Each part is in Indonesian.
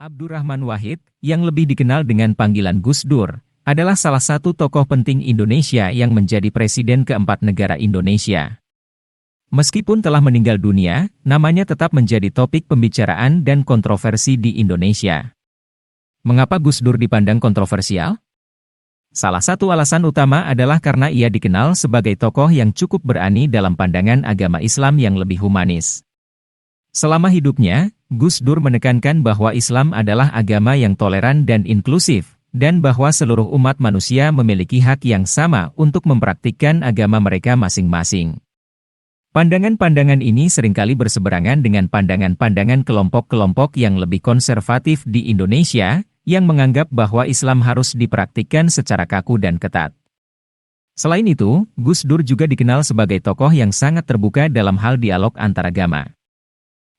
Abdurrahman Wahid, yang lebih dikenal dengan panggilan Gus Dur, adalah salah satu tokoh penting Indonesia yang menjadi presiden keempat negara Indonesia. Meskipun telah meninggal dunia, namanya tetap menjadi topik pembicaraan dan kontroversi di Indonesia. Mengapa Gus Dur dipandang kontroversial? Salah satu alasan utama adalah karena ia dikenal sebagai tokoh yang cukup berani dalam pandangan agama Islam yang lebih humanis. Selama hidupnya, Gus Dur menekankan bahwa Islam adalah agama yang toleran dan inklusif, dan bahwa seluruh umat manusia memiliki hak yang sama untuk mempraktikkan agama mereka masing-masing. Pandangan-pandangan ini seringkali berseberangan dengan pandangan-pandangan kelompok-kelompok yang lebih konservatif di Indonesia, yang menganggap bahwa Islam harus dipraktikkan secara kaku dan ketat. Selain itu, Gus Dur juga dikenal sebagai tokoh yang sangat terbuka dalam hal dialog antaragama.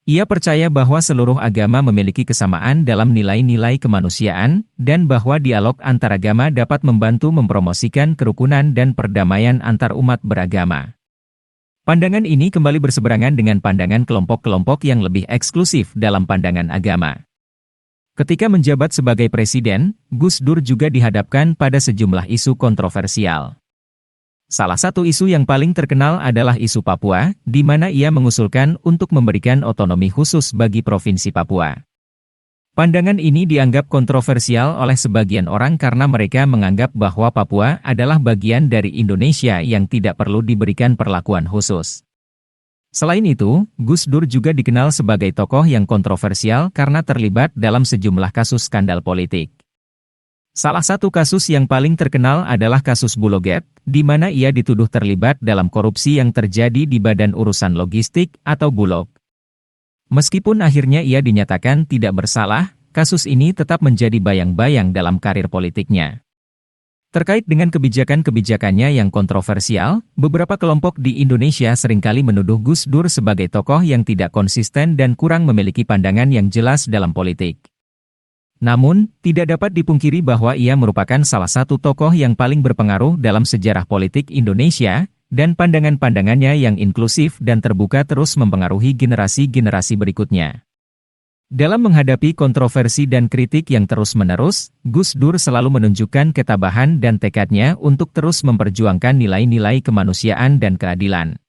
Ia percaya bahwa seluruh agama memiliki kesamaan dalam nilai-nilai kemanusiaan, dan bahwa dialog antaragama dapat membantu mempromosikan kerukunan dan perdamaian antar umat beragama. Pandangan ini kembali berseberangan dengan pandangan kelompok-kelompok yang lebih eksklusif dalam pandangan agama. Ketika menjabat sebagai presiden, Gus Dur juga dihadapkan pada sejumlah isu kontroversial. Salah satu isu yang paling terkenal adalah isu Papua, di mana ia mengusulkan untuk memberikan otonomi khusus bagi Provinsi Papua. Pandangan ini dianggap kontroversial oleh sebagian orang karena mereka menganggap bahwa Papua adalah bagian dari Indonesia yang tidak perlu diberikan perlakuan khusus. Selain itu, Gus Dur juga dikenal sebagai tokoh yang kontroversial karena terlibat dalam sejumlah kasus skandal politik. Salah satu kasus yang paling terkenal adalah kasus Bulog, di mana ia dituduh terlibat dalam korupsi yang terjadi di Badan Urusan Logistik atau Bulog. Meskipun akhirnya ia dinyatakan tidak bersalah, kasus ini tetap menjadi bayang-bayang dalam karir politiknya. Terkait dengan kebijakan-kebijakannya yang kontroversial, beberapa kelompok di Indonesia seringkali menuduh Gus Dur sebagai tokoh yang tidak konsisten dan kurang memiliki pandangan yang jelas dalam politik. Namun, tidak dapat dipungkiri bahwa ia merupakan salah satu tokoh yang paling berpengaruh dalam sejarah politik Indonesia, dan pandangan-pandangannya yang inklusif dan terbuka terus mempengaruhi generasi-generasi berikutnya. Dalam menghadapi kontroversi dan kritik yang terus-menerus, Gus Dur selalu menunjukkan ketabahan dan tekadnya untuk terus memperjuangkan nilai-nilai kemanusiaan dan keadilan.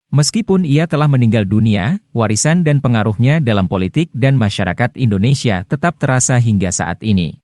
Meskipun ia telah meninggal dunia, warisan dan pengaruhnya dalam politik dan masyarakat Indonesia tetap terasa hingga saat ini.